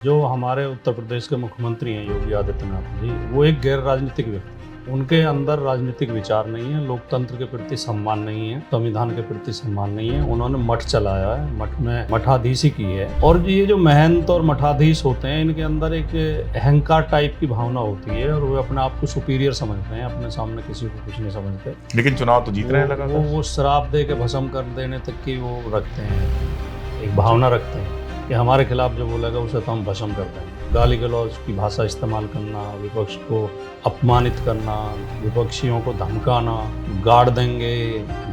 जो हमारे उत्तर प्रदेश के मुख्यमंत्री हैं योगी आदित्यनाथ जी, वो एक गैर राजनीतिक व्यक्ति हैं। उनके अंदर राजनीतिक विचार नहीं है, लोकतंत्र के प्रति सम्मान नहीं है, संविधान के प्रति सम्मान नहीं है। उन्होंने मठ चलाया है, मठ में मठाधीशी की है। और ये जो महंत और मठाधीश होते हैं, इनके अंदर एक अहंकार टाइप की भावना होती है और वो अपने आप को सुपीरियर समझते हैं, अपने सामने किसी को कुछ नहीं समझते। लेकिन चुनाव तो जीत रहे हैं लगातार। वो श्राप दे के भस्म कर देने तक की वो रखते हैं, एक भावना रखते हैं कि हमारे खिलाफ जो बोलेगा उसे तो हम भस्म कर देंगे। गाली गलौज की भाषा इस्तेमाल करना, विपक्ष को अपमानित करना, विपक्षियों को धमकाना, गाड़ देंगे,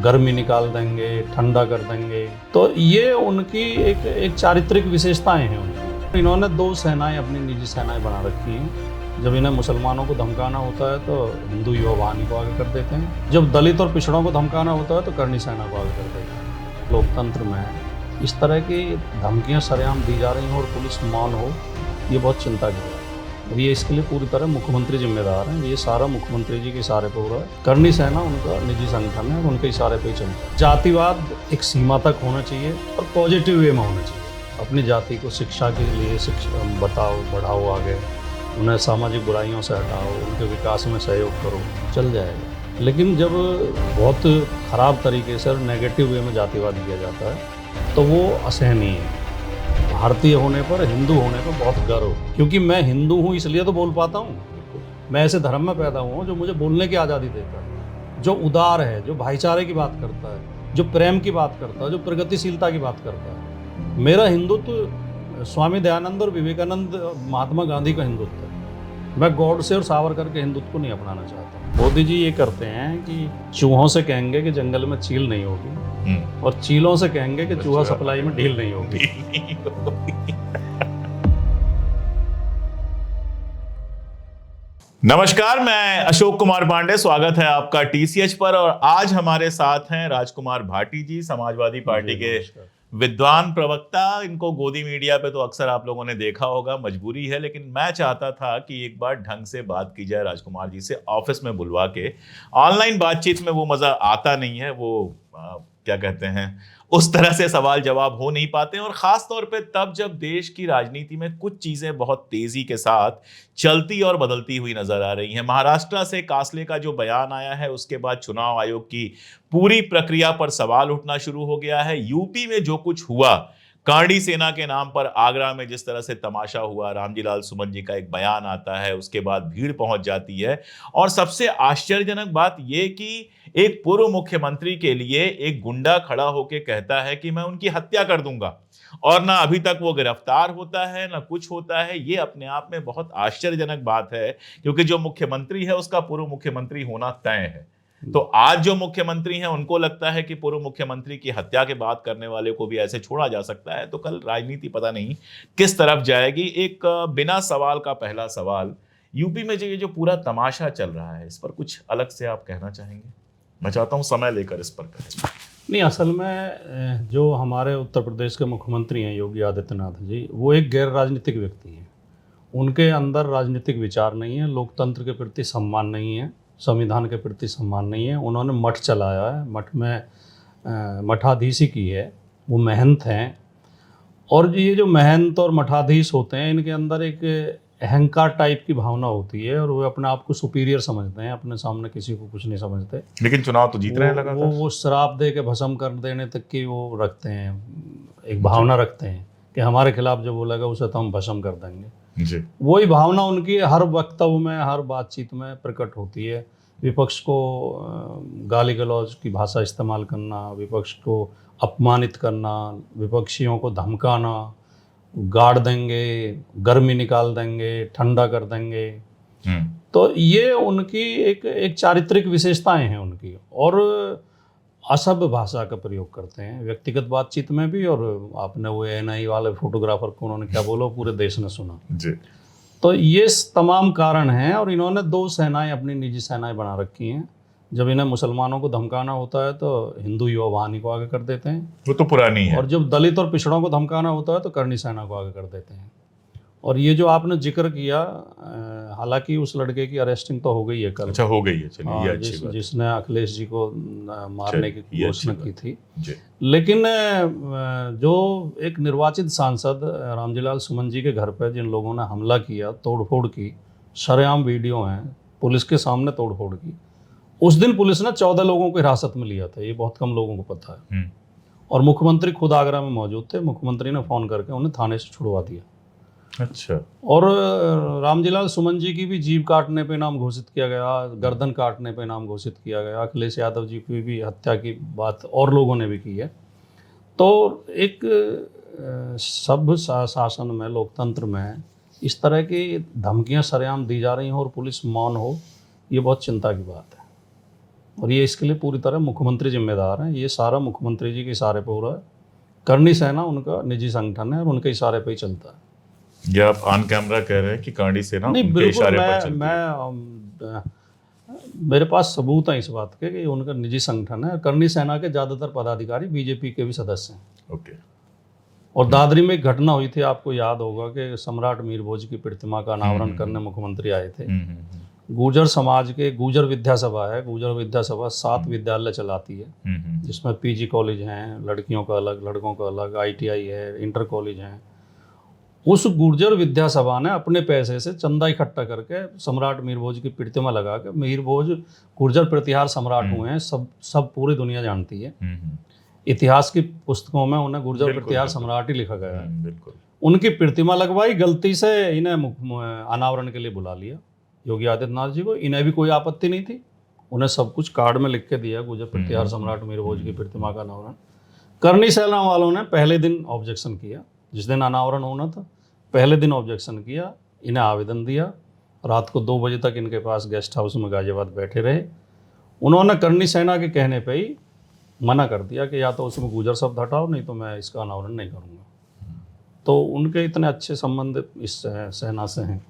गर्मी निकाल देंगे, ठंडा कर देंगे। तो ये उनकी एक चारित्रिक विशेषताएं हैं उनकी। इन्होंने दो सेनाएं, अपनी निजी सेनाएं बना रखी हैं। जब इन्हें मुसलमानों को धमकाना होता है तो हिंदू युवा वाहिनी को आगे कर देते हैं, जब दलित और पिछड़ों को धमकाना होता है तो करणी सेना को आगे कर देते हैं। लोकतंत्र में इस तरह की धमकियां सरेआम दी जा रही हैं और पुलिस मौन हो, ये बहुत चिंता की बात है। ये इसके लिए पूरी तरह मुख्यमंत्री जिम्मेदार हैं। ये सारा मुख्यमंत्री जी के इशारे पर हो रहा है। करणी सेना उनका निजी संगठन है, उनके इशारे पर ही चलता है। जातिवाद एक सीमा तक होना चाहिए और पॉजिटिव वे में होना चाहिए। अपनी जाति को शिक्षा के लिए बताओ, बढ़ाओ आगे, उन्हें सामाजिक बुराइयों से हटाओ, उनके विकास में सहयोग करो, चल जाएगा। लेकिन जब बहुत ख़राब तरीके से और नेगेटिव वे में जातिवाद किया जाता है तो वो असहनीय है। भारतीय होने पर, हिंदू होने पर बहुत गर्व, क्योंकि मैं हिंदू हूँ इसलिए तो बोल पाता हूँ। मैं ऐसे धर्म में पैदा हुआ हूँ जो मुझे बोलने की आज़ादी देता है, जो उदार है, जो भाईचारे की बात करता है, जो प्रेम की बात करता है, जो प्रगतिशीलता की बात करता है। मेरा हिंदुत्व स्वामी दयानंद और विवेकानंद, महात्मा गांधी का हिंदुत्व है। मैं गॉडसे और सावरकर के हिंदुत्व को नहीं अपनाना चाहता। मोदी जी ये करते हैं कि चूहों से कहेंगे कि जंगल में चील नहीं होगी और चीलों से कहेंगे कि चूहा सप्लाई में ढील नहीं होगी। नमस्कार, मैं अशोक कुमार पांडे, स्वागत है आपका टीसीएच पर। और आज हमारे साथ हैं राजकुमार भाटी जी, समाजवादी पार्टी के विद्वान प्रवक्ता। इनको गोदी मीडिया पे तो अक्सर आप लोगों ने देखा होगा, मजबूरी है, लेकिन मैं चाहता था कि एक बार ढंग से बात की जाए राजकुमार जी से, ऑफिस में बुलवा के। ऑनलाइन बातचीत में वो मजा आता नहीं है, वो क्या कहते हैं, उस तरह से सवाल जवाब हो नहीं पाते हैं। और खास तौर पे तब जब देश की राजनीति में कुछ चीजें बहुत तेजी के साथ चलती और बदलती हुई नजर आ रही हैं। महाराष्ट्र से कासले का जो बयान आया है, उसके बाद चुनाव आयोग की पूरी प्रक्रिया पर सवाल उठना शुरू हो गया है। यूपी में जो कुछ हुआ, करणी सेना के नाम पर आगरा में जिस तरह से तमाशा हुआ, रामजी लाल सुमन जी का एक बयान आता है, उसके बाद भीड़ पहुंच जाती है। और सबसे आश्चर्यजनक बात यह कि एक पूर्व मुख्यमंत्री के लिए एक गुंडा खड़ा होकर कहता है कि मैं उनकी हत्या कर दूंगा, और ना अभी तक वो गिरफ्तार होता है ना कुछ होता है। ये अपने आप में बहुत आश्चर्यजनक बात है, क्योंकि जो मुख्यमंत्री है उसका पूर्व मुख्यमंत्री होना तय है। तो आज जो मुख्यमंत्री हैं, उनको लगता है कि पूर्व मुख्यमंत्री की हत्या के बात करने वाले को भी ऐसे छोड़ा जा सकता है। तो कल राजनीति पता नहीं किस तरफ जाएगी। एक बिना सवाल का पहला सवाल, यूपी में ये जो पूरा तमाशा चल रहा है, इस पर कुछ अलग से आप कहना चाहेंगे? मैं चाहता हूं समय लेकर इस पर करें। नहीं, असल में जो हमारे उत्तर प्रदेश के मुख्यमंत्री हैं योगी आदित्यनाथ जी, वो एक गैर राजनीतिक व्यक्ति हैं। उनके अंदर राजनीतिक विचार नहीं है, लोकतंत्र के प्रति सम्मान नहीं है, संविधान के प्रति सम्मान नहीं है। उन्होंने मठ चलाया है, मठ में मठाधीशी की है, वो महंत हैं। और ये जो महंत और मठाधीश होते हैं, इनके अंदर एक अहंकार टाइप की भावना होती है और वो अपने आप को सुपीरियर समझते हैं, अपने सामने किसी को कुछ नहीं समझते। लेकिन चुनाव तो जीत रहे हैं लगातार। वो श्राप दे के भस्म कर देने तक की वो रखते हैं, एक भावना रखते हैं कि हमारे खिलाफ जो बोलेगा उसे तो हम भस्म कर देंगे जी। वही भावना उनकी हर वक्तव्य में, हर बातचीत में प्रकट होती है। विपक्ष को गाली गलौज की भाषा इस्तेमाल करना, विपक्ष को अपमानित करना, विपक्षियों को धमकाना, गाड़ देंगे, गर्मी निकाल देंगे, ठंडा कर देंगे। तो ये उनकी एक चारित्रिक विशेषताएं हैं उनकी। और असभ्य भाषा का प्रयोग करते हैं व्यक्तिगत बातचीत में भी। और आपने वो एएनआई वाले फोटोग्राफर को उन्होंने क्या बोला, पूरे देश ने सुना जी। तो ये तमाम कारण हैं। और इन्होंने दो सेनाएं, अपनी निजी सेनाएं बना रखी हैं। जब इन्हें मुसलमानों को धमकाना होता है तो हिंदू युवा वाहिनी को आगे कर देते हैं, वो तो पुरानी है। और जब दलित और पिछड़ों को धमकाना होता है तो करणी सेना को आगे कर देते हैं। और ये जो आपने जिक्र किया हालांकि उस लड़के की अरेस्टिंग तो हो गई है कल। अच्छा, हो गई है, चलिए ये अच्छी बात है। जिसने अखिलेश जी को मारने की चलिए, ये घोषणा अच्छी की बात थी। जी। लेकिन जो एक निर्वाचित सांसद रामजीलाल सुमन जी के घर पर जिन लोगों ने हमला किया, तोड़फोड़ की, सरेआम वीडियो हैं, पुलिस के सामने तोड़फोड़ की, उस दिन पुलिस ने 14 लोगों को हिरासत में लिया था। ये बहुत कम लोगों को पता है। और मुख्यमंत्री खुद आगरा में मौजूद थे। मुख्यमंत्री ने फ़ोन करके उन्हें थाने से छुड़वा दिया। अच्छा। और रामजीलाल सुमन जी की भी जीभ काटने पे नाम घोषित किया गया, गर्दन काटने पे नाम घोषित किया गया। अखिलेश यादव जी की भी हत्या की बात और लोगों ने भी की है। तो एक सभ्य शासन में, लोकतंत्र में इस तरह की धमकियां सरेआम दी जा रही हों और पुलिस मौन हो, ये बहुत चिंता की बात है। और ये इसके लिए पूरी तरह मुख्यमंत्री जिम्मेदार हैं। ये सारा मुख्यमंत्री जी के इशारे पर हो रहा है। करनी सेना उनका निजी संगठन है और उनके इशारे पर ही चलता है। ये आप ऑन कैमरा कह रहे हैं कि करनी सेना नहीं, उनके बिल्कुल। इशारे पर चलती है। मेरे पास सबूत है इस बात के कि उनका निजी संगठन है। करनी सेना के ज़्यादातर पदाधिकारी बीजेपी के भी सदस्य हैं। ओके। और दादरी में एक घटना हुई थी, आपको याद होगा कि सम्राट मीर भोज की प्रतिमा का अनावरण करने मुख्यमंत्री आए थे। गुर्जर समाज के गुर्जर विद्या सभा है। गुर्जर विद्या सभा 7 विद्यालय चलाती है, जिसमें पीजी कॉलेज हैं, लड़कियों का अलग, लड़कों का अलग, ITI है, इंटर कॉलेज हैं। उस गुर्जर विद्या सभा ने अपने पैसे से चंदा इकट्ठा करके सम्राट मीर भोज की प्रतिमा लगा के, मीर भोज गुर्जर प्रतिहार सम्राट हुए हैं, सब पूरी दुनिया जानती है। इतिहास की पुस्तकों में उन्हें गुर्जर प्रतिहार सम्राट ही लिखा गया है। बिल्कुल। उनकी प्रतिमा लगवाई, गलती से इन्हें अनावरण के लिए बुला लिया योगी आदित्यनाथ जी को। इन्हें भी कोई आपत्ति नहीं थी। उन्हें सब कुछ कार्ड में लिख के दिया, गुर्जर प्रतिहार सम्राट मीर भोज की प्रतिमा का अनावरण। करनी सेना वालों ने पहले दिन ऑब्जेक्शन किया, जिस दिन अनावरण होना था पहले दिन ऑब्जेक्शन किया। इन्हें आवेदन दिया, रात को 2 बजे तक इनके पास गेस्ट हाउस में गाजियाबाद बैठे रहे। उन्होंने करनी सेना के कहने पे ही मना कर दिया कि या तो उसमें गुर्जर शब्द हटाओ, नहीं तो मैं इसका अनावरण नहीं करूँगा। तो उनके इतने अच्छे संबंध इस सेना से हैं।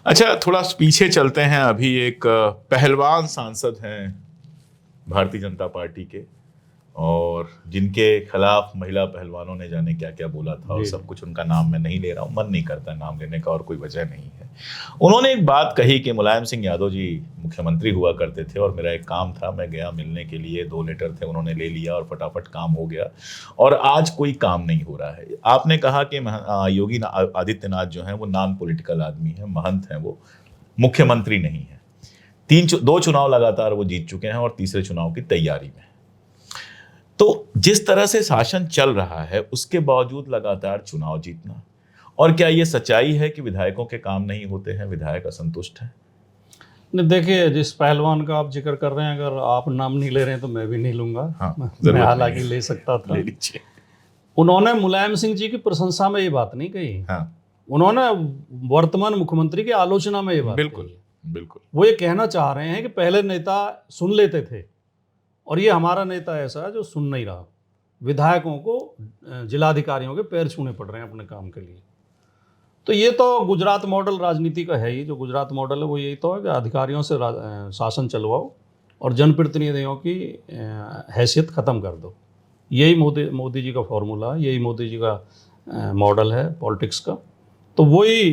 अच्छा, थोड़ा पीछे चलते हैं। अभी एक पहलवान सांसद हैं भारतीय जनता पार्टी के, और जिनके खिलाफ महिला पहलवानों ने जाने क्या क्या बोला था और सब कुछ। उनका नाम मैं नहीं ले रहा हूँ, मन नहीं करता नाम लेने का और कोई वजह नहीं है। उन्होंने एक बात कही कि मुलायम सिंह यादव जी मुख्यमंत्री हुआ करते थे और मेरा एक काम था, मैं गया मिलने के लिए, 2 लेटर थे, उन्होंने ले लिया और फटाफट काम हो गया, और आज कोई काम नहीं हो रहा है। आपने कहा कि योगी आदित्यनाथ जो हैं वो नॉन पॉलिटिकल आदमी हैं, महंत हैं, वो मुख्यमंत्री नहीं है। 2 चुनाव लगातार वो जीत चुके हैं और तीसरे चुनाव की तैयारी में। तो जिस तरह से शासन चल रहा है उसके बावजूद लगातार चुनाव जीतना, और क्या ये सच्चाई है कि विधायकों के काम नहीं होते हैं, विधायक असंतुष्ट हैं? नहीं, देखिए, जिस पहलवान का आप जिक्र कर रहे हैं, अगर आप नाम नहीं ले रहे हैं तो मैं भी नहीं लूंगा। हाँ, मैं हालांकि ले सकता था। ले लीजिए। उन्होंने मुलायम सिंह जी की प्रशंसा में ये बात नहीं कही। हाँ, उन्होंने वर्तमान मुख्यमंत्री की आलोचना में ये बात बिल्कुल कही। बिल्कुल। वो ये कहना चाह रहे हैं कि पहले नेता सुन लेते थे और ये हमारा नेता ऐसा है जो सुन नहीं रहा। विधायकों को जिलाधिकारियों के पैर छूने पड़ रहे हैं अपने काम के लिए। तो ये तो गुजरात मॉडल राजनीति का है ही। जो गुजरात मॉडल है वो यही तो है कि अधिकारियों से शासन चलवाओ और जनप्रतिनिधियों की हैसियत ख़त्म कर दो। यही मोदी जी का फॉर्मूला है, यही मोदी जी का मॉडल है पॉलिटिक्स का। तो वही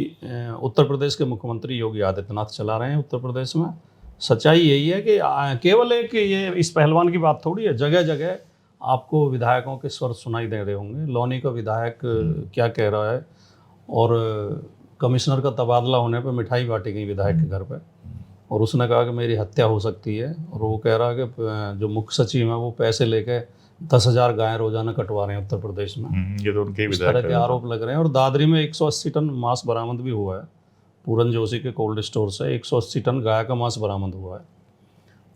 उत्तर प्रदेश के मुख्यमंत्री योगी आदित्यनाथ चला रहे हैं उत्तर प्रदेश में। सच्चाई यही है कि केवल एक ये इस पहलवान की बात थोड़ी है। जगह जगह आपको विधायकों के स्वर सुनाई दे रहे होंगे। लौनी का विधायक क्या कह रहा है, और कमिश्नर का तबादला होने पर मिठाई बांटी गई विधायक के घर पर, और उसने कहा कि मेरी हत्या हो सकती है। और वो कह रहा है कि जो मुख्य सचिव है वो पैसे लेके 10,000 गायें रोजाना कटवा रहे हैं उत्तर प्रदेश में। ये तो उनके इस तरह के आरोप लग रहे हैं। और दादरी में 180 टन मांस बरामद भी हुआ है। पूरन जोशी के कोल्ड स्टोर से 180 टन गाय का मांस बरामद हुआ है।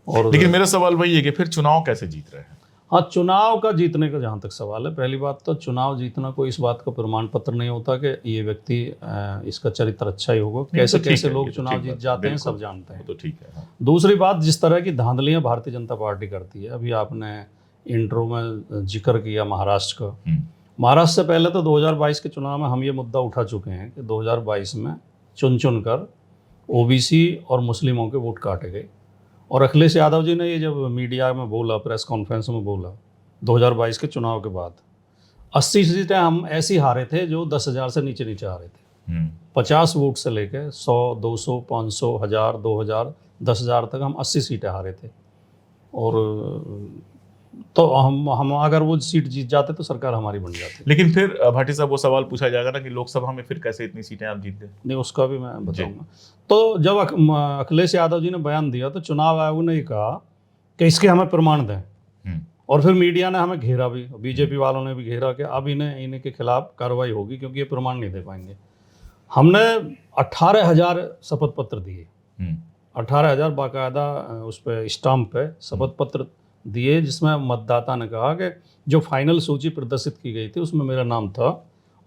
और लेकिन मेरा सवाल वही है कि फिर चुनाव कैसे जीत रहे हैं? हाँ, चुनाव का जीतने का जहाँ तक सवाल है, पहली बात तो चुनाव जीतना कोई इस बात का प्रमाण पत्र नहीं होता कि ये व्यक्ति इसका चरित्र अच्छा ही होगा। कैसे कैसे लोग चुनाव जीत जाते हैं सब जानते हैं। तो ठीक है। दूसरी बात, जिस तरह की धांधलियाँ भारतीय जनता पार्टी करती है, अभी आपने इंट्रो में जिक्र किया महाराष्ट्र का। महाराष्ट्र से पहले तो 2022 के चुनाव में हम ये मुद्दा उठा चुके हैं कि 2022 में चुन कर OBC और मुस्लिमों के वोट काटे गए। और अखिलेश यादव जी ने ये जब मीडिया में बोला, प्रेस कॉन्फ्रेंस में बोला 2022 के चुनाव के बाद, 80 सीटें हम ऐसी हारे थे जो 10,000 से नीचे आ रहे थे। 50 वोट से लेकर 100, 200, 500, 1000, 2000, 10,000 तक हम 80 सीटें हारे थे। और तो हम अगर वो सीट जीत जाते तो सरकार हमारी बन जाती। लेकिन फिर भाटी साहब वो सवाल पूछा जाएगा ना कि लोकसभा में फिर कैसे इतनी सीटें आप जीत गए? नहीं, उसका भी मैं बताऊंगा। तो जब अखिलेश यादव जी ने बयान दिया तो चुनाव आयोग ने कहा कि इसके हमें प्रमाण दें, और फिर मीडिया ने हमें घेरा भी, बीजेपी वालों ने भी घेरा कि अब इनके खिलाफ कार्रवाई होगी क्योंकि ये प्रमाण नहीं दे पाएंगे। हमने 18,000 शपथ पत्र दिए, 18,000 बाकायदा उस पर स्टाम्प पे शपथ पत्र दिए, जिसमें मतदाता ने कहा कि जो फाइनल सूची प्रदर्शित की गई थी उसमें मेरा नाम था,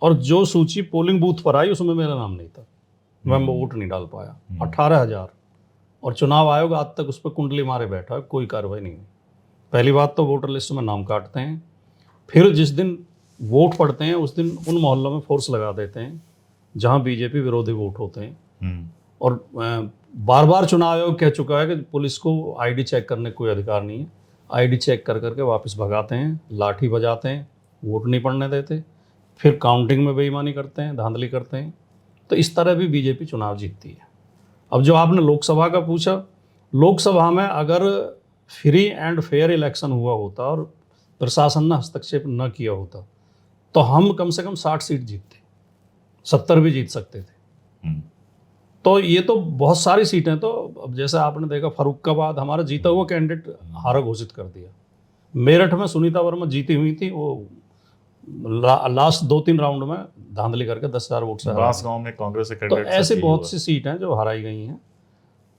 और जो सूची पोलिंग बूथ पर आई उसमें मेरा नाम नहीं था, मैं वोट नहीं डाल पाया। 18,000, और चुनाव आयोग आज तक उस पर कुंडली मारे बैठा, कोई कार्रवाई नहीं हुई। पहली बात तो वोटर लिस्ट में नाम काटते हैं, फिर जिस दिन वोट पड़ते हैं उस दिन उन मोहल्लों में फोर्स लगा देते हैं जहां बीजेपी विरोधी वोट होते हैं। और बार बार चुनाव आयोग कह चुका है कि पुलिस को आईडी चेक करने का कोई अधिकार नहीं है। आईडी चेक कर करके वापस भगाते हैं, लाठी बजाते हैं, वोट नहीं पड़ने देते, फिर काउंटिंग में बेईमानी करते हैं, धांधली करते हैं। तो इस तरह भी बीजेपी चुनाव जीतती है। अब जो आपने लोकसभा का पूछा, लोकसभा में अगर फ्री एंड फेयर इलेक्शन हुआ होता और प्रशासन ने हस्तक्षेप न किया होता तो हम कम से कम 60 सीट जीतते, 70 भी जीत सकते थे। तो ये तो बहुत सारी सीटें, तो अब जैसे आपने देखा फर्रुखाबाद हमारा जीता हुआ कैंडिडेट हारा घोषित कर दिया। मेरठ में सुनीता वर्मा जीती हुई थी, वो लास्ट 2-3 राउंड में धांधली करके 10,000 वोट से गांव में कांग्रेस तो ऐसी बहुत सी सीट हैं जो हराई गई हैं।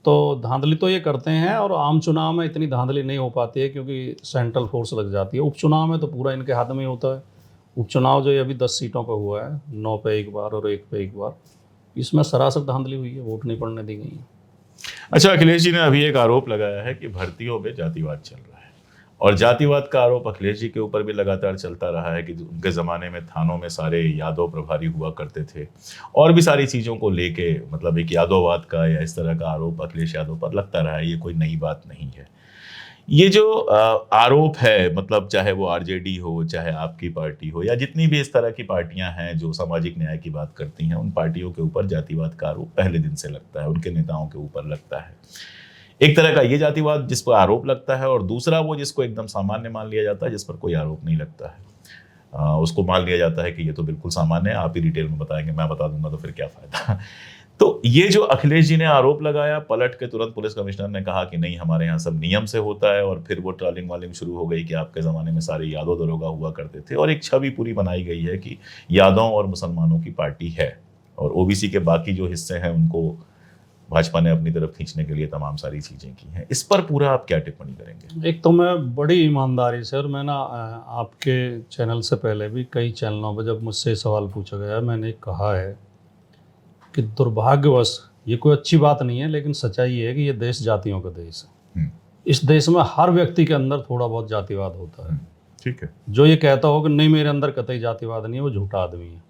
तो धांधली तो ये करते हैं, और आम चुनाव में इतनी धांधली नहीं हो पाती है क्योंकि सेंट्रल फोर्स लग जाती है। उपचुनाव में तो पूरा इनके हाथ में होता है। उपचुनाव जो ये अभी 10 सीटों पर हुआ है, 9 पे एक बार और 1 पे एक बार, इसमें सरासर धांधली हुई है, वोट नहीं पड़ने दी गई है। अच्छा, अखिलेश जी ने अभी एक आरोप लगाया है कि भर्तियों में जातिवाद चल रहा है, और जातिवाद का आरोप अखिलेश जी के ऊपर भी लगातार चलता रहा है कि उनके ज़माने में थानों में सारे यादव प्रभारी हुआ करते थे, और भी सारी चीज़ों को लेके मतलब एक यादववाद का या इस तरह का आरोप अखिलेश यादव पर लगता रहा है। ये कोई नई बात नहीं है। ये जो आरोप है, मतलब चाहे वो आरजेडी हो, चाहे आपकी पार्टी हो, या जितनी भी इस तरह की पार्टियां हैं जो सामाजिक न्याय की बात करती हैं, उन पार्टियों के ऊपर जातिवाद का आरोप पहले दिन से लगता है, उनके नेताओं के ऊपर लगता है। एक तरह का ये जातिवाद जिस पर आरोप लगता है, और दूसरा वो जिसको एकदम सामान्य मान लिया जाता है, जिस पर कोई आरोप नहीं लगता है। उसको मान लिया जाता है कि ये तो बिल्कुल सामान्य है, आप ही डिटेल में बताएंगे, मैं बता दूंगा तो फिर क्या फायदा। तो ये जो अखिलेश जी ने आरोप लगाया, पलट के तुरंत पुलिस कमिश्नर ने कहा कि नहीं, हमारे यहाँ सब नियम से होता है, और फिर वो ट्रोलिंग वालिंग शुरू हो गई कि आपके ज़माने में सारे यादव दरोगा हुआ करते थे, और एक छवि पूरी बनाई गई है कि यादव और मुसलमानों की पार्टी है, और ओबीसी के बाकी जो हिस्से हैं उनको भाजपा ने अपनी तरफ खींचने के लिए तमाम सारी चीज़ें की हैं। इस पर पूरा आप क्या टिप्पणी करेंगे? एक तो मैं बड़ी ईमानदारी से, और मैं ना आपके चैनल से पहले भी कई चैनलों पर जब मुझसे सवाल पूछा गया, मैंने कहा है कि दुर्भाग्यवश ये कोई अच्छी बात नहीं है, लेकिन सच्चाई ये है कि ये देश जातियों का देश है। इस देश में हर व्यक्ति के अंदर थोड़ा बहुत जातिवाद होता है। ठीक है। जो ये कहता हो कि नहीं मेरे अंदर कतई जातिवाद नहीं है, वो झूठा आदमी है।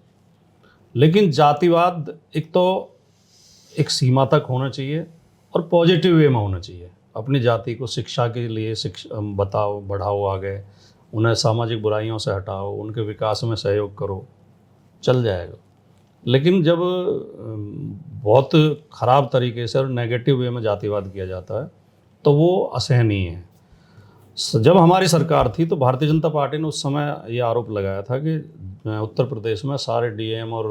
लेकिन जातिवाद एक तो एक सीमा तक होना चाहिए, और पॉजिटिव वे में होना चाहिए। अपनी जाति को शिक्षा के लिए बताओ, बढ़ाओ आगे, उन्हें सामाजिक बुराइयों से हटाओ, उनके विकास में सहयोग करो, चल जाएगा। लेकिन जब बहुत ख़राब तरीके से और नेगेटिव वे में जातिवाद किया जाता है तो वो असहनीय है। जब हमारी सरकार थी तो भारतीय जनता पार्टी ने उस समय ये आरोप लगाया था कि उत्तर प्रदेश में सारे डीएम और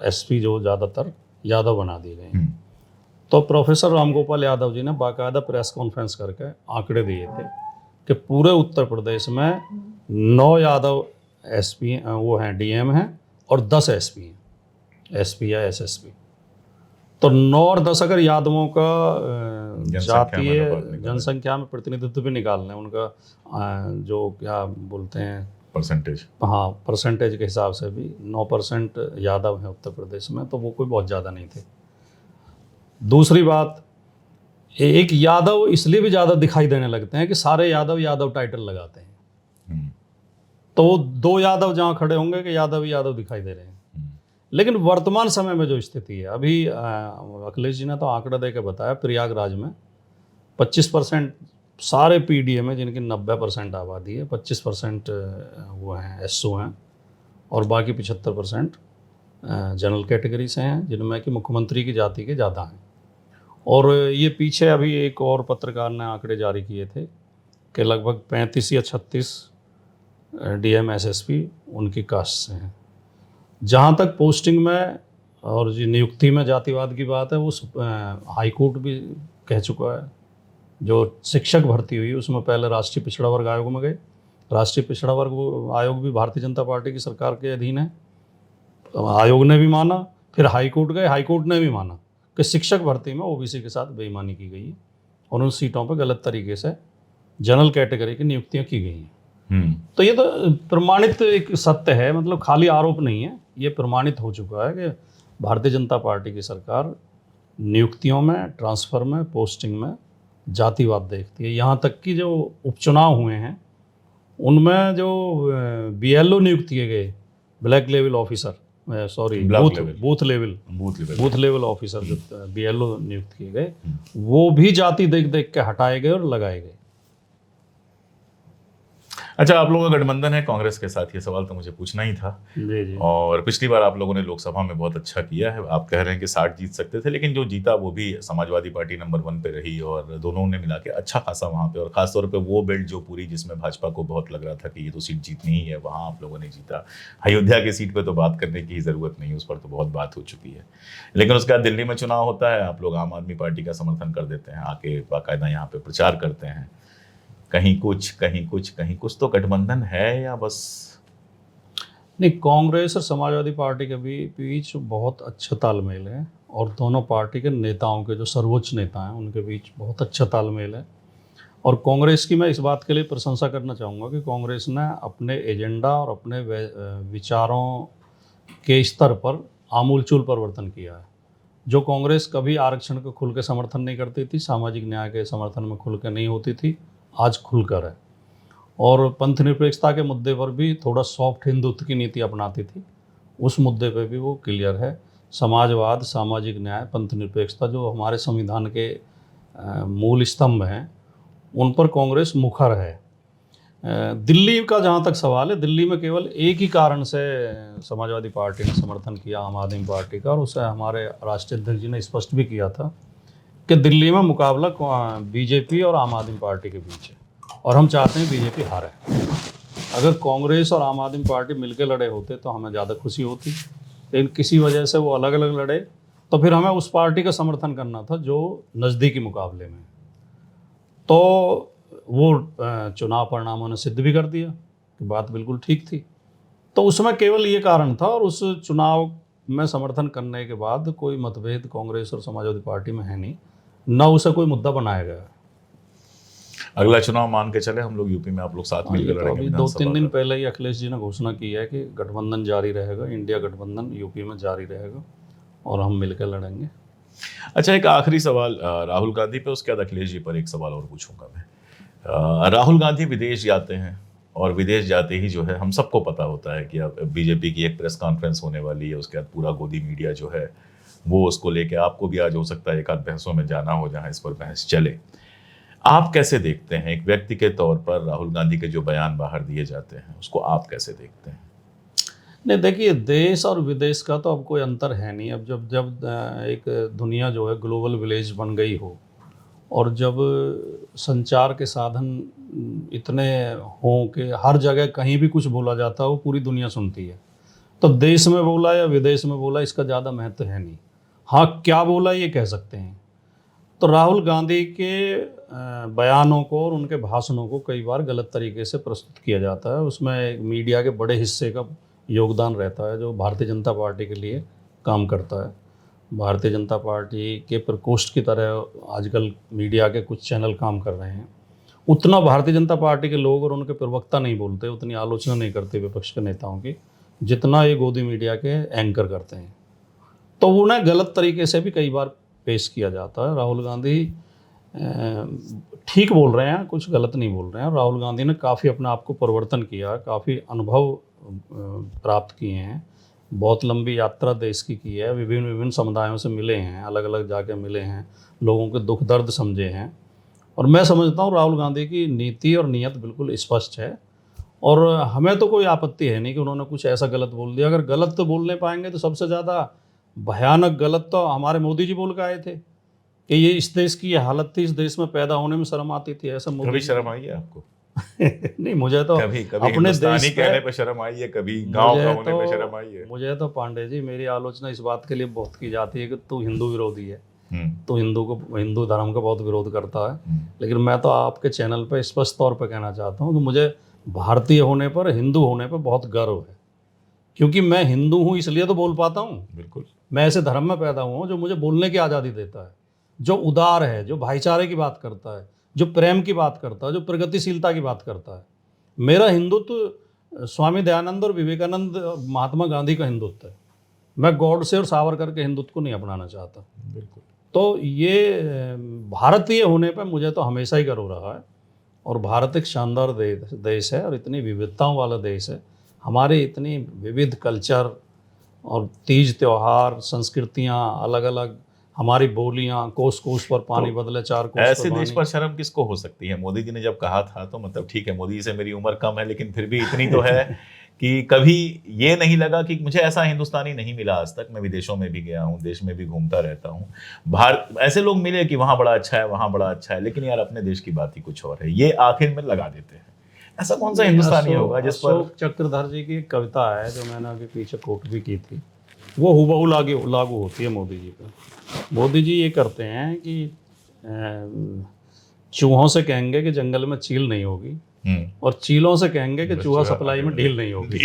एसपी जो ज़्यादातर यादव बना दिए गए हैं। तो प्रोफेसर रामगोपाल यादव जी ने बाकायदा प्रेस कॉन्फ्रेंस करके आंकड़े दिए थे कि पूरे उत्तर प्रदेश में 9 यादव एसपी वो हैं, डीएम हैं, और 10 एसपी हैं, एसपी या एसएसपी। तो 9 और 10 अगर यादवों का जातीय जनसंख्या में प्रतिनिधित्व भी निकालना है, उनका जो क्या बोलते हैं परसेंटेज, हाँ परसेंटेज के हिसाब से भी 9% यादव हैं उत्तर प्रदेश में, तो वो कोई बहुत ज़्यादा नहीं थे। दूसरी बात, एक यादव इसलिए भी ज़्यादा दिखाई देने लगते हैं कि सारे यादव यादव टाइटल लगाते हैं। तो 2 यादव जहाँ खड़े होंगे कि यादव ही यादव दिखाई दे रहे हैं। लेकिन वर्तमान समय में जो स्थिति है, अभी अखिलेश जी ने तो आंकड़ा दे के बताया, प्रयागराज में 25% सारे पीडीए में, जिनकी 90% आबादी है, 25% वो हैं एसओ हैं, और बाकी 75% जनरल कैटेगरी से हैं, जिनमें कि मुख्यमंत्री की जाति के ज़्यादा हैं। और ये पीछे अभी एक और पत्रकार ने आंकड़े जारी किए थे कि लगभग 35 या 36 डीएम एसएसपी उनकी कास्ट से हैं। जहाँ तक पोस्टिंग में और जी नियुक्ति में जातिवाद की बात है, वो हाई कोर्ट भी कह चुका है। जो शिक्षक भर्ती हुई उसमें पहले राष्ट्रीय पिछड़ा वर्ग आयोग में गए। राष्ट्रीय पिछड़ा वर्ग आयोग भी भारतीय जनता पार्टी की सरकार के अधीन है। आयोग ने भी माना, फिर हाई कोर्ट गए, हाई कोर्ट ने भी माना कि शिक्षक भर्ती में ओबीसी के साथ बेईमानी की गई है और उन सीटों पर गलत तरीके से जनरल कैटेगरी की नियुक्तियां की गई हैं। तो ये तो प्रमाणित एक सत्य है, मतलब खाली आरोप नहीं है, ये प्रमाणित हो चुका है कि भारतीय जनता पार्टी की सरकार नियुक्तियों में, ट्रांसफ़र में, पोस्टिंग में जातिवाद देखती है। यहाँ तक कि जो उपचुनाव हुए हैं उनमें जो बीएलओ नियुक्त किए गए, black level officer, sorry booth level officer जो बीएलओ नियुक्त किए गए, वो भी जाति देख देख के हटाए गए और लगाए गए। अच्छा, आप लोगों का गठबंधन है कांग्रेस के साथ, ये सवाल तो मुझे पूछना ही था। जी। और पिछली बार आप लोगों ने लोकसभा में बहुत अच्छा किया है, आप कह रहे हैं कि 60 जीत सकते थे, लेकिन जो जीता वो भी समाजवादी पार्टी नंबर 1 पे रही और दोनों ने मिला के अच्छा खासा वहाँ पे, और खासतौर पे वो बेल्ट जो पूरी जिसमें भाजपा को बहुत लग रहा था कि ये तो सीट जीतनी ही है, वहाँ आप लोगों ने जीता। अयोध्या की सीट पर तो बात करने की ज़रूरत नहीं, उस पर तो बहुत बात हो चुकी है। लेकिन उसके बाद दिल्ली में चुनाव होता है, आप लोग आम आदमी पार्टी का समर्थन कर देते हैं, आके बाकायदा यहाँ पे प्रचार करते हैं, कहीं कुछ तो गठबंधन है या बस? नहीं, कांग्रेस और समाजवादी पार्टी के बीच बहुत अच्छा तालमेल है और दोनों पार्टी के नेताओं के जो सर्वोच्च नेता हैं उनके बीच बहुत अच्छा तालमेल है। और कांग्रेस की मैं इस बात के लिए प्रशंसा करना चाहूँगा कि कांग्रेस ने अपने एजेंडा और अपने विचारों के स्तर पर आमूलचूल परिवर्तन किया है। जो कांग्रेस कभी आरक्षण को खुल के समर्थन नहीं करती थी, सामाजिक न्याय के समर्थन में खुल के नहीं होती थी, आज खुलकर है। और पंथ निरपेक्षता के मुद्दे पर भी थोड़ा सॉफ्ट हिंदुत्व की नीति अपनाती थी, उस मुद्दे पे भी वो क्लियर है। समाजवाद, सामाजिक न्याय, पंथ निरपेक्षता जो हमारे संविधान के मूल स्तंभ हैं, उन पर कांग्रेस मुखर है। दिल्ली का जहाँ तक सवाल है, दिल्ली में केवल एक ही कारण से समाजवादी पार्टी ने समर्थन किया आम आदमी पार्टी का, और उसे हमारे राष्ट्रीय अध्यक्ष जी ने स्पष्ट भी किया था कि दिल्ली में मुकाबला बीजेपी और आम आदमी पार्टी के बीच है और हम चाहते हैं बीजेपी हारे। अगर कांग्रेस और आम आदमी पार्टी मिलकर लड़े होते तो हमें ज़्यादा खुशी होती, लेकिन किसी वजह से वो अलग अलग लड़े, तो फिर हमें उस पार्टी का समर्थन करना था जो नज़दीकी मुकाबले में। तो वो चुनाव परिणामों ने सिद्ध भी कर दिया कि बात बिल्कुल ठीक थी। तो उसमें केवल ये कारण था, और उस चुनाव में समर्थन करने के बाद कोई मतभेद कांग्रेस और समाजवादी पार्टी में है नहीं, न उसे कोई मुद्दा बनाया गया। अगला चुनाव मान के चले हम लोग यूपी में आप लोग साथ मिलकर लड़ेंगे। अभी 2-3 दिन पहले ही अखिलेश जी ने घोषणा की है कि गठबंधन जारी रहेगा, इंडिया गठबंधन यूपी में जारी रहेगा और हम मिलकर लड़ेंगे। अच्छा, एक आखिरी सवाल राहुल गांधी पे, उसके बाद अखिलेश जी पर एक सवाल और पूछूंगा मैं। राहुल गांधी विदेश जाते हैं और विदेश जाते ही जो है हम सबको पता होता है कि अब बीजेपी की एक प्रेस कॉन्फ्रेंस होने वाली है, उसके बाद पूरा गोदी मीडिया जो है वो उसको लेके, आपको भी आज हो सकता है एक आध बहसों में जाना हो जहाँ इस पर बहस चले। आप कैसे देखते हैं एक व्यक्ति के तौर पर राहुल गांधी के जो बयान बाहर दिए जाते हैं, उसको आप कैसे देखते हैं? नहीं, देखिए, देश और विदेश का तो अब कोई अंतर है नहीं। अब जब एक दुनिया जो है ग्लोबल विलेज बन गई हो और जब संचार के साधन इतने हों कि हर जगह कहीं भी कुछ बोला जाता है वो पूरी दुनिया सुनती है, तो देश में बोला या विदेश में बोला इसका ज़्यादा महत्व है नहीं। हाँ, क्या बोला ये कह सकते हैं। तो राहुल गांधी के बयानों को और उनके भाषणों को कई बार गलत तरीके से प्रस्तुत किया जाता है, उसमें मीडिया के बड़े हिस्से का योगदान रहता है जो भारतीय जनता पार्टी के लिए काम करता है। भारतीय जनता पार्टी के प्रकोष्ठ की तरह आजकल मीडिया के कुछ चैनल काम कर रहे हैं। उतना भारतीय जनता पार्टी के लोग और उनके प्रवक्ता नहीं बोलते, उतनी आलोचना नहीं करते विपक्ष के नेताओं की, जितना ये गोदी मीडिया के एंकर करते हैं। तो उन्हें गलत तरीके से भी कई बार पेश किया जाता है। राहुल गांधी ठीक बोल रहे हैं, कुछ गलत नहीं बोल रहे हैं। राहुल गांधी ने काफ़ी अपने आप को परिवर्तन किया, काफ़ी अनुभव प्राप्त किए हैं, बहुत लंबी यात्रा देश की है, विभिन्न समुदायों से मिले हैं, अलग अलग जाके मिले हैं, लोगों के दुख दर्द समझे हैं। और मैं समझता हूँ राहुल गांधी की नीति और नीयत बिल्कुल स्पष्ट है और हमें तो कोई आपत्ति है नहीं कि उन्होंने कुछ ऐसा गलत बोल दिया। अगर गलत तो बोलने पाएंगे तो सबसे ज़्यादा भयानक गलत तो हमारे मोदी जी बोल के आए थे कि ये इस देश की ये हालत थी, इस देश में पैदा होने में शर्म आती थी। ऐसा मोदी कभी जी शर्म आई है आपको? नहीं, मुझे तो कभी कभी अपने हिंदुस्तानी देश कहने पे पे शर्म आई है, कभी गांव का होने पे शर्म आई है? मुझे तो पांडे जी, मेरी आलोचना इस बात के लिए बहुत की जाती है कि तू हिंदू विरोधी है, हम्म, तो हिंदू धर्म का बहुत विरोध करता है। लेकिन मैं तो आपके चैनल पर स्पष्ट तौर पर कहना चाहता हूँ कि मुझे भारतीय होने पर, हिंदू होने पर बहुत गर्व है, क्योंकि मैं हिंदू हूँ इसलिए तो बोल पाता हूँ। बिल्कुल। मैं ऐसे धर्म में पैदा हुआ हूँ जो मुझे बोलने की आज़ादी देता है, जो उदार है, जो भाईचारे की बात करता है, जो प्रेम की बात करता है, जो प्रगतिशीलता की बात करता है। मेरा हिंदुत्व स्वामी दयानंद और विवेकानंद और महात्मा गांधी का हिंदुत्व है। मैं गॉडसे और सावरकर के हिंदुत्व को नहीं अपनाना चाहता। बिल्कुल। तो ये भारतीय होने पर मुझे तो हमेशा ही गर्व रहा है। और भारत एक शानदार देश है और इतनी विविधताओं वाला देश है। हमारे इतनी विविध कल्चर और तीज त्यौहार, संस्कृतियाँ अलग अलग, हमारी बोलियाँ, कोस कोस पर पानी बदले, चार कोस ऐसे पर देश पानी। पर शर्म किसको हो सकती है? मोदी जी ने जब कहा था तो मतलब ठीक है, मोदी जी से मेरी उम्र कम है, लेकिन फिर भी इतनी तो है कि कभी ये नहीं लगा कि मुझे ऐसा हिंदुस्तानी नहीं मिला आज तक। मैं विदेशों में भी गया हूँ, देश में भी घूमता रहता हूँ, भारत ऐसे लोग मिले कि वहाँ बड़ा अच्छा है, वहाँ बड़ा अच्छा है, लेकिन यार अपने देश की बात ही कुछ और है, ये आखिर में लगा देते हैं। ऐसा कौन सा हिंदुस्तानी होगा जिस पर अशोक चक्रधर जी की एक कविता है जो मैंने अभी पीछे कोट भी की थी, वो हुबहू लागू होती है मोदी जी पर। मोदी जी ये करते हैं कि चूहों से कहेंगे कि जंगल में चील नहीं होगी, और चीलों से कहेंगे कि चूहा सप्लाई में ढील नहीं होगी।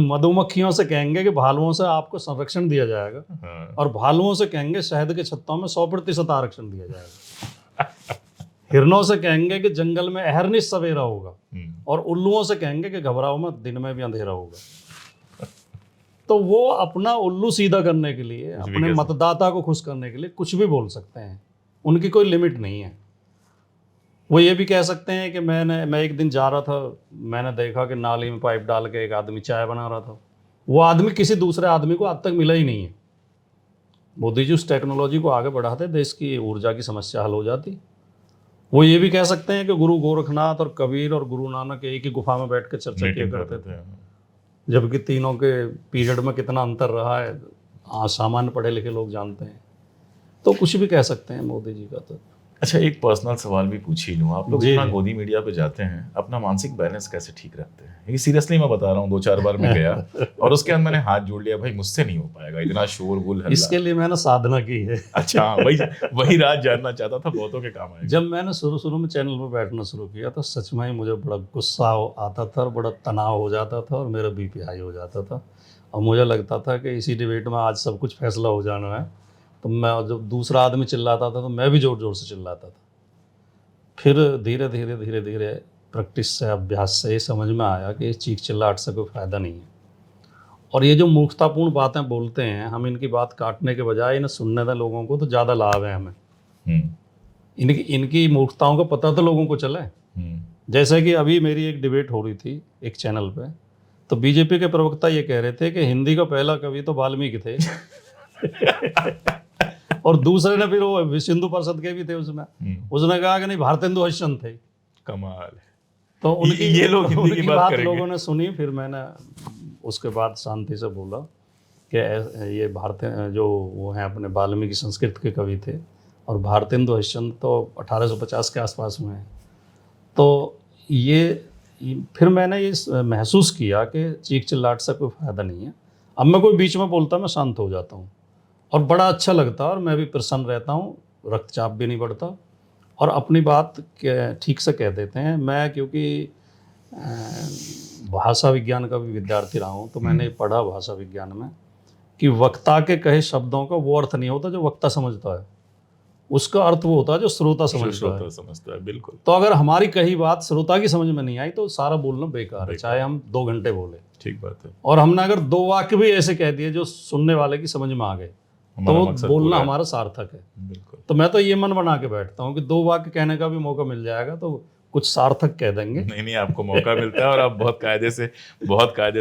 मधुमक्खियों से कहेंगे कि भालुओं से आपको संरक्षण दिया जाएगा, और भालुओं से कहेंगे शहद के छत्तों में 100% आरक्षण दिया जाएगा। हिरणों से कहेंगे कि जंगल में अहरनिश सवेरा होगा, और उल्लुओं से कहेंगे कि घबराओ मत, दिन में भी अंधेरा होगा। तो वो अपना उल्लू सीधा करने के लिए, अपने मतदाता को खुश करने के लिए कुछ भी बोल सकते हैं, उनकी कोई लिमिट नहीं है। वो ये भी कह सकते हैं कि मैं एक दिन जा रहा था, मैंने देखा कि नाली में पाइप डाल के एक आदमी चाय बना रहा था। वो आदमी किसी दूसरे आदमी को आज तक मिला ही नहीं है। मोदी जी उस टेक्नोलॉजी को आगे बढ़ाते, देश की ऊर्जा की समस्या हल हो जाती। वो ये भी कह सकते हैं कि गुरु गोरखनाथ और कबीर और गुरु नानक एक ही गुफा में बैठ कर चर्चा किया करते थे, जबकि तीनों के पीरियड में कितना अंतर रहा है सामान्य पढ़े लिखे लोग जानते हैं। तो कुछ भी कह सकते हैं मोदी जी का। तो अच्छा, एक पर्सनल सवाल भी पूछ ही लूँ। आप लोग इतना गोदी मीडिया पे जाते हैं, अपना मानसिक बैलेंस कैसे ठीक रखते हैं? ये सीरियसली मैं बता रहा हूँ, 2-4 बार मैं गया और उसके अंदर मैंने हाथ जोड़ लिया, भाई मुझसे नहीं हो पाएगा, इतना शोरगुल हल्ला। इसके लिए मैंने साधना की है। अच्छा, वही राज जानना चाहता था, बहुतों के काम आएगा। जब मैंने शुरू में चैनल पर बैठना शुरू किया तो सच में ही मुझे बड़ा गुस्सा आता था और बड़ा तनाव हो जाता था और मेरा बीपी हाई हो जाता था, और मुझे लगता था कि इसी डिबेट में आज सब कुछ फैसला हो जाना है। तो मैं जब दूसरा आदमी चिल्लाता था तो मैं भी ज़ोर ज़ोर से चिल्लाता था। फिर धीरे धीरे प्रैक्टिस से, अभ्यास से ये समझ में आया कि इस चीख चिल्लाहट से कोई फ़ायदा नहीं है। और ये जो मूर्खतापूर्ण बातें बोलते हैं, हम इनकी बात काटने के बजाय इन्हें सुनने दें लोगों को, तो ज़्यादा लाभ है हमें। इनकी मूर्खताओं का पता तो लोगों को चले। जैसे कि अभी मेरी एक डिबेट हो रही थी एक चैनल पे, तो बीजेपी के प्रवक्ता ये कह रहे थे कि हिंदी का पहला कवि तो वाल्मीकि थे। और दूसरे ने फिर वो विश्व हिंदू परिषद के भी थे, उसने कहा कि नहीं, भारतेंदु हरिश्चंद्र थे। कमाल है। तो उनकी ये लोग हिंदी की बात लोगों ने सुनी। फिर मैंने उसके बाद शांति से बोला कि ये भारतीय जो वो हैं अपने वाल्मीकि संस्कृत के कवि थे, और भारतेंदु हरिश्चंद्र तो 1850 के आसपास में है। तो फिर मैंने ये महसूस किया कि चीख चिल्लाहट से कोई फ़ायदा नहीं है। अब मैं कोई बीच में बोलता, मैं शांत हो जाता हूँ और बड़ा अच्छा लगता है, और मैं भी प्रसन्न रहता हूँ, रक्तचाप भी नहीं बढ़ता, और अपनी बात ठीक से कह देते हैं। मैं क्योंकि भाषा विज्ञान का भी विद्यार्थी रहा हूँ, तो मैंने पढ़ा भाषा विज्ञान में कि वक्ता के कहे शब्दों का वो अर्थ नहीं होता जो वक्ता समझता है, उसका अर्थ वो होता है जो श्रोता समझता है। बिल्कुल। तो अगर हमारी कही बात श्रोता की समझ में नहीं आई तो सारा बोलना बेकार है, चाहे हम 2 घंटे बोले। ठीक बात है। और हमने अगर 2 वाक्य भी ऐसे कह दिए जो सुनने वाले की समझ में आ गए, तो बोलना हमारा सार्थक है। बिल्कुल। तो मैं तो ये मन बना के बैठता हूँ कि 2 वाक्य कहने का भी मौका मिल जाएगा तो कुछ सार्थक कह देंगे। नहीं, आपको मौका मिलता है और आप बहुत कायदे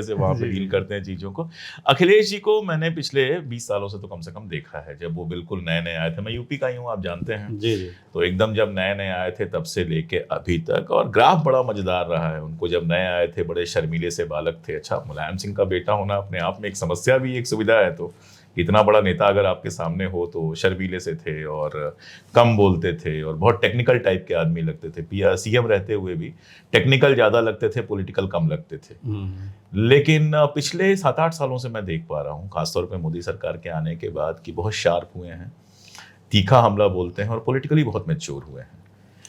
से वहाँ पे डील करते हैं चीज़ों को। अखिलेश जी को मैंने पिछले 20 सालों से तो कम से कम देखा है, जब वो बिल्कुल नए आए थे। मैं यूपी का ही हूँ, आप जानते हैं। जी जी। तो एकदम जब नए आए थे तब से लेके अभी तक, और ग्राफ बड़ा मजेदार रहा है उनको। जब नए आए थे बड़े शर्मीले से बालक थे। अच्छा, मुलायम सिंह का बेटा होना अपने आप में एक समस्या भी एक सुविधा है। तो इतना बड़ा नेता अगर आपके सामने हो तो शर्मीले से थे और कम बोलते थे और बहुत टेक्निकल टाइप के आदमी लगते थे। सीएम रहते हुए भी टेक्निकल ज़्यादा लगते थे, पॉलिटिकल कम लगते थे। लेकिन पिछले 7-8 सालों से मैं देख पा रहा हूँ, खासतौर पे मोदी सरकार के आने के बाद, कि बहुत शार्प हुए हैं, तीखा हमला बोलते हैं और पॉलिटिकली बहुत मैच्योर हुए हैं।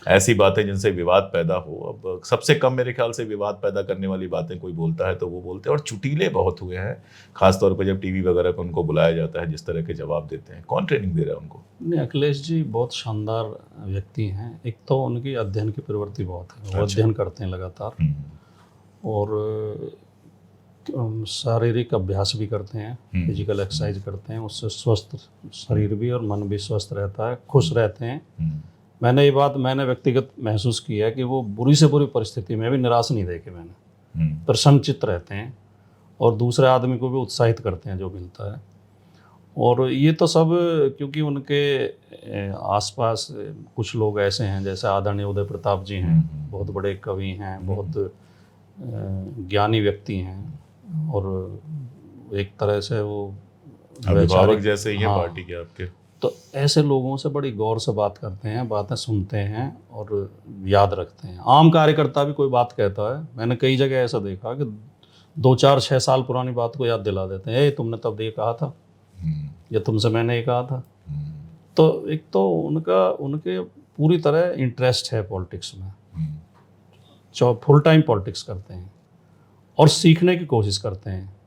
ऐसी बातें जिनसे विवाद पैदा हो, अब सबसे कम मेरे ख्याल से विवाद पैदा करने वाली बातें कोई बोलता है तो वो बोलते हैं। और चुटीले बहुत हुए हैं, खासतौर पर जब टीवी वगैरह पर उनको बुलाया जाता है, जिस तरह के जवाब देते हैं। कौन ट्रेनिंग दे रहा है उनको? नहीं, अखिलेश जी बहुत शानदार व्यक्ति हैं। एक तो उनकी अध्ययन की प्रवृत्ति बहुत है, वो अध्ययन करते हैं लगातार, और शारीरिक अभ्यास भी करते हैं, फिजिकल एक्सरसाइज करते हैं। उससे स्वस्थ शरीर भी और मन भी स्वस्थ रहता है, खुश रहते हैं। मैंने व्यक्तिगत महसूस किया है कि वो बुरी से बुरी परिस्थिति में भी निराश नहीं देखे मैंने, प्रसन्नचित्त रहते हैं और दूसरे आदमी को भी उत्साहित करते हैं जो मिलता है। और ये तो सब क्योंकि उनके आसपास कुछ लोग ऐसे हैं, जैसे आदरणीय उदय प्रताप जी हैं, बहुत बड़े कवि हैं, बहुत ज्ञानी व्यक्ति हैं, और एक तरह से वो अभिभावक जैसे ही हैं हाँ, पार्टी के आपके। तो ऐसे लोगों से बड़ी गौर से बात करते हैं, बातें सुनते हैं और याद रखते हैं। आम कार्यकर्ता भी कोई बात कहता है, मैंने कई जगह ऐसा देखा कि 2-4-6 साल पुरानी बात को याद दिला देते हैं, तुमने तब ये कहा था, या तुमसे मैंने ये कहा था। तो एक तो उनके पूरी तरह इंटरेस्ट है पॉलिटिक्स में, फुल टाइम पॉलिटिक्स करते हैं और सीखने की कोशिश करते हैं।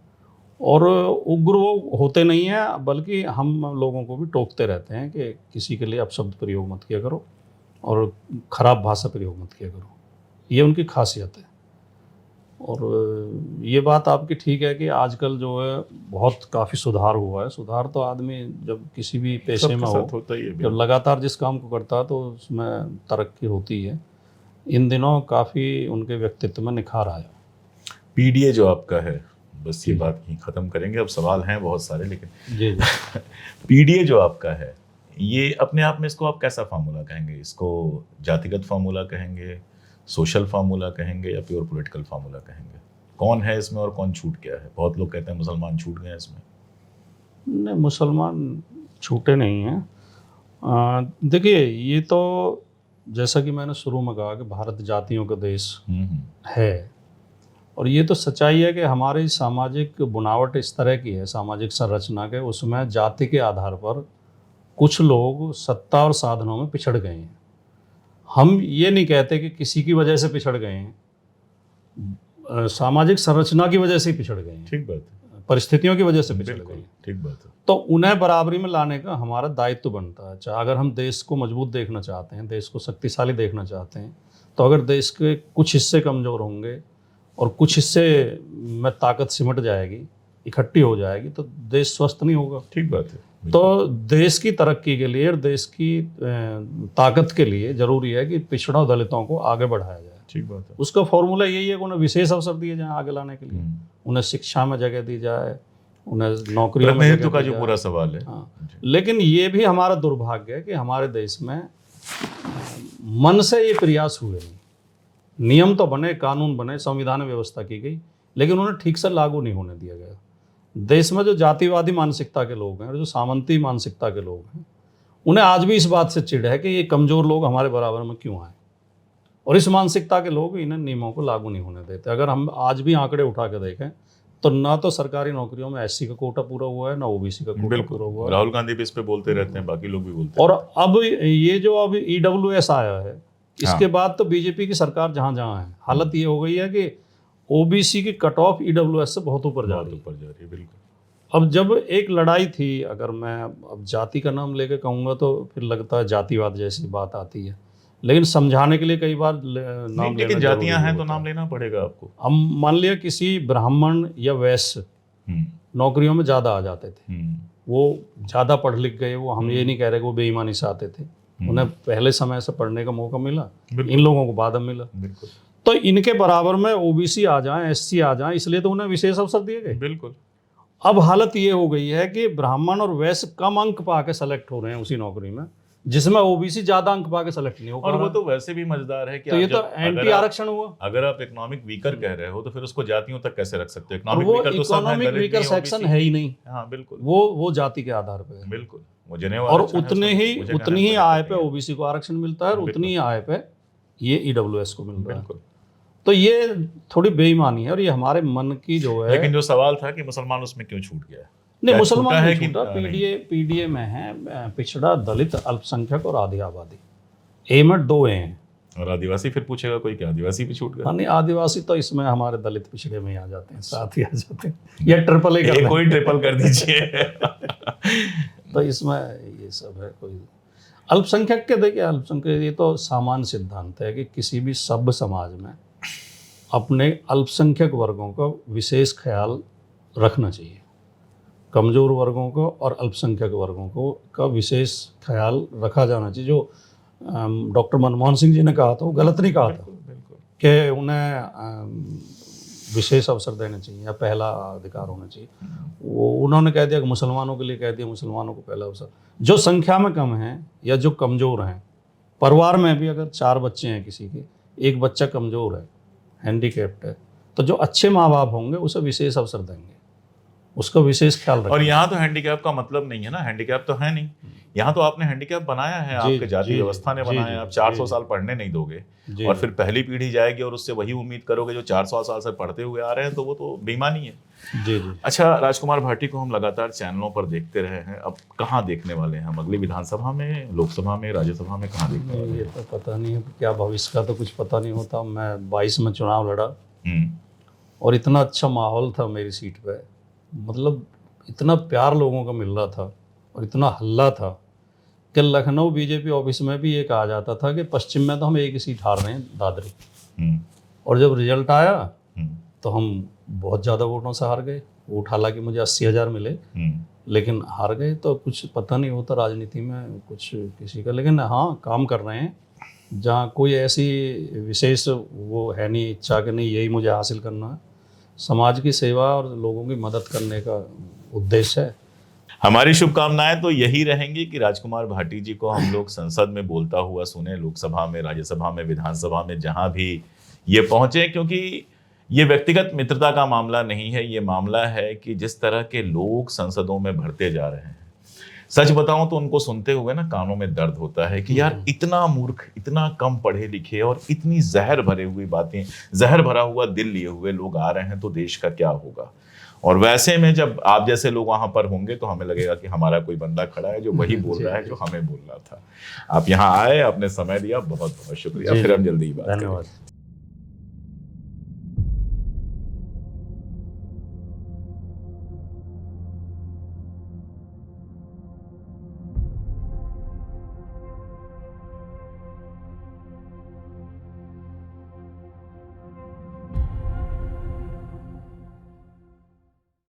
और उग्र वो होते नहीं हैं, बल्कि हम लोगों को भी टोकते रहते हैं कि किसी के लिए अपशब्द प्रयोग मत किया करो और ख़राब भाषा प्रयोग मत किया करो। ये उनकी खासियत है। और ये बात आपकी ठीक है कि आजकल जो है बहुत काफ़ी सुधार हुआ है। सुधार तो आदमी जब किसी भी पेशे में हो, जब लगातार जिस काम को करता है तो उसमें तरक्की होती है। इन दिनों काफ़ी उनके व्यक्तित्व में निखार आया। पीडीए जो आपका है, बस ये बात ही ख़त्म करेंगे, अब सवाल हैं बहुत सारे, लेकिन जी पीडीए जो आपका है, ये अपने आप में इसको आप कैसा फार्मूला कहेंगे? इसको जातिगत फार्मूला कहेंगे, सोशल फार्मूला कहेंगे, या प्योर पॉलिटिकल फार्मूला कहेंगे? कौन है इसमें और कौन छूट गया है? बहुत लोग कहते हैं मुसलमान छूट गए इसमें। नहीं, मुसलमान छूटे नहीं हैं। देखिए, ये तो जैसा कि मैंने शुरू में कहा कि भारत जातियों का देश है, और ये तो सच्चाई है कि हमारी सामाजिक बुनावट इस तरह की है, सामाजिक संरचना के, उसमें जाति के आधार पर कुछ लोग सत्ता और साधनों में पिछड़ गए हैं। हम ये नहीं कहते कि किसी की वजह से पिछड़ गए हैं, सामाजिक संरचना की वजह से ही पिछड़ गए हैं। ठीक बात है। परिस्थितियों की वजह से पिछड़ गए हैं। ठीक बात है। तो उन्हें बराबरी में लाने का हमारा दायित्व बनता है। चाहे अगर हम देश को मजबूत देखना चाहते हैं, देश को शक्तिशाली देखना चाहते हैं, तो अगर देश के कुछ हिस्से कमज़ोर होंगे और कुछ हिस्से में ताकत सिमट जाएगी, इकट्ठी हो जाएगी, तो देश स्वस्थ नहीं होगा। ठीक बात है। तो देश की तरक्की के लिए और देश की ताकत के लिए ज़रूरी है कि पिछड़ा दलितों को आगे बढ़ाया जाए। ठीक बात है। उसका फॉर्मूला यही है कि उन्हें विशेष अवसर दिए जाएं आगे लाने के लिए, उन्हें शिक्षा में जगह दी जाए, उन्हें नौकरियों में जगह का जो पूरा सवाल है। हाँ, लेकिन ये भी हमारा दुर्भाग्य है कि हमारे देश में मन से ये प्रयास हुए नहीं। नियम तो बने, कानून बने, संविधान व्यवस्था की गई, लेकिन उन्हें ठीक से लागू नहीं होने दिया गया। देश में जो जातिवादी मानसिकता के लोग हैं और जो सामंती मानसिकता के लोग हैं, उन्हें आज भी इस बात से चिढ़ है कि ये कमज़ोर लोग हमारे बराबर में क्यों आए, और इस मानसिकता के लोग इन्हें नियमों को लागू नहीं होने देते। अगर हम आज भी आंकड़े उठा के देखें तो ना तो सरकारी नौकरियों में एससी का कोटा पूरा हुआ है, ना ओबीसी का कोटा पूरा हुआ है। राहुल गांधी भी इस पे बोलते रहते हैं, बाकी लोग भी बोलते हैं। और अब ये जो अब ईडब्ल्यूएस आया है, इसके बाद तो बीजेपी की सरकार जहाँ जहाँ है, हालत ये हो गई है कि ओबीसी की कट ऑफ ईडब्ल्यूएस से बहुत ऊपर जा रही है। बिल्कुल। अब जब एक लड़ाई थी, अगर मैं अब जाति का नाम लेके कहूँगा तो फिर लगता है जातिवाद जैसी बात आती है, लेकिन समझाने के लिए कई बार नाम लेकिन जातियां हैं तो नाम लेना पड़ेगा आपको। हम मान लिया किसी ब्राह्मण या वैश्य नौकरियों में ज़्यादा आ जाते थे, वो ज़्यादा पढ़ लिख गए, वो हम ये नहीं कह रहे कि वो बेईमानी से आते थे, उन्हें पहले समय से पढ़ने का मौका मिला, इन लोगों को बाद में मिला। बिल्कुल। तो इनके बराबर में ओबीसी आ जाएं, एससी आ जाएं, इसलिए तो उन्हें विशेष अवसर दिए गए। बिल्कुल। अब हालत ये हो गई है कि ब्राह्मण और वैश्य कम अंक पाके सेलेक्ट हो रहे हैं उसी नौकरी में, जिसमें ओबीसी ज्यादा अंक पाके सेलेक्ट नहीं हो पा और रहा। वो तो वैसे भी मजेदार है कि तो आप ये तो जब- एंटी अगर आप- आरक्षण हुआ। अगर आप इकोनॉमिक वीकर कह रहे हो तो फिर उसको जातियों तक कैसे रख सकते हो? और इकोनॉमिक वो वीकर तो सब हैं, इकोनॉमिक दलित वीकर भी, सेक्शन OBC। है ही नहीं, हाँ बिल्कुल। वो जाति के आधार पे है। बिल्कुल। वो जिन्हें और आरक्षण है, उतने उसको ही मुझे कहने उतनी ही में आय दिक्कत पे नहीं है। ओबीसी को आरक्षण मिलता है और बिल्कुल। उतनी ही आय पे ये ईडब्ल्यूएस को मिलता है। बिल्कुल। तो ये थोड़ी बेईमानी है और ये हमारे मन की जो है। लेकिन जो सवाल था कि मुसलमान उसमें क्यों छूट गया? नहीं, क्या मुसलमान छूटा नहीं है कि छूटा, नहीं? पीडीए में है पिछड़ा, दलित, अल्पसंख्यक और आदि आबादी। ए में 2 ए हैं। और आदिवासी फिर पूछेगा कोई कि आदिवासी भी छूट गया? हाँ, नहीं, आदिवासी तो इसमें हमारे दलित पिछड़े में ही आ जाते हैं, साथ ही आ जाते हैं, या ट्रिपल ए कर दें। कोई ट्रिपल कर दीजिए। तो इसमें ये सब है। कोई अल्पसंख्यक के, देखिए अल्पसंख्यक ये तो सामान्य सिद्धांत है कि किसी भी सभ्य समाज में अपने अल्पसंख्यक वर्गों का विशेष ख्याल रखना चाहिए। कमज़ोर वर्गों को और अल्पसंख्यक वर्गों को का विशेष ख्याल रखा जाना चाहिए। जो डॉक्टर मनमोहन सिंह जी ने कहा था वो गलत नहीं कहा था बिल्कुल। कि उन्हें विशेष अवसर देने चाहिए या पहला अधिकार होना चाहिए। वो उन्होंने कह दिया कि मुसलमानों के लिए कह दिया, मुसलमानों को पहला अवसर। जो संख्या में कम हैं या जो कमज़ोर हैं, परिवार में भी अगर 4 बच्चे हैं किसी के, एक बच्चा कमज़ोर है, हैंडीकैप्ड है, तो जो अच्छे माँ बाप होंगे उसे विशेष अवसर देंगे, उसका विशेष ख्याल रखेंगे। और यहाँ तो हैंडीकैप का मतलब नहीं है ना, हैंडीकैप तो है नहीं। यहाँ तो आपने हैंडीकैप बनाया है, आपके जातीय व्यवस्था ने बनाया है। आप 400 साल पढ़ने नहीं दोगे और फिर पहली पीढ़ी जाएगी और उससे वही उम्मीद करोगे जो 400 साल से पढ़ते हुए आ रहे हैं, तो वो तो बेईमानी है। जी जी। अच्छा, राजकुमार भाटी को हम लगातार चैनलों पर देखते रहे हैं, अब कहाँ देखने वाले हैं हम? अगली विधानसभा में, लोकसभा में, राज्यसभा में कहाँ देखने वाले हैं? ये तो पता नहीं है क्या भविष्य का, तो कुछ पता नहीं होता। मैं 22 में चुनाव लड़ा और इतना अच्छा माहौल था मेरी सीट पे, मतलब इतना प्यार लोगों का मिल रहा था और इतना हल्ला था कि लखनऊ बीजेपी ऑफिस में भी ये कहा जाता था कि पश्चिम में तो हम एक ही सीट हार रहे हैं, दादरी। और जब रिजल्ट आया तो हम बहुत ज़्यादा वोटों से हार गए। वोट हालांकि मुझे 80,000 मिले, लेकिन हार गए। तो कुछ पता नहीं होता राजनीति में कुछ किसी का, लेकिन हाँ काम कर रहे हैं जहाँ कोई ऐसी विशेष वो है नहीं इच्छा कि नहीं यही मुझे हासिल करना है। समाज की सेवा और लोगों की मदद करने का उद्देश्य है। हमारी शुभकामनाएं तो यही रहेंगी कि राजकुमार भाटी जी को हम लोग संसद में बोलता हुआ सुने, लोकसभा में, राज्यसभा में, विधानसभा में, जहां भी ये पहुंचे। क्योंकि ये व्यक्तिगत मित्रता का मामला नहीं है, ये मामला है कि जिस तरह के लोग संसदों में भरते जा रहे हैं, सच बताऊं तो उनको सुनते हुए ना कानों में दर्द होता है कि यार इतना मूर्ख, इतना कम पढ़े लिखे और इतनी जहर भरे हुई बातें, जहर भरा हुआ दिल लिए हुए लोग आ रहे हैं, तो देश का क्या होगा। और वैसे में जब आप जैसे लोग वहां पर होंगे तो हमें लगेगा कि हमारा कोई बंदा खड़ा है जो वही बोल रहा है जो हमें बोल रहा था। आप यहाँ आए, आपने समय दिया, बहुत बहुत शुक्रिया। फिर हम जल्दी ही बात करेंगे। धन्यवाद।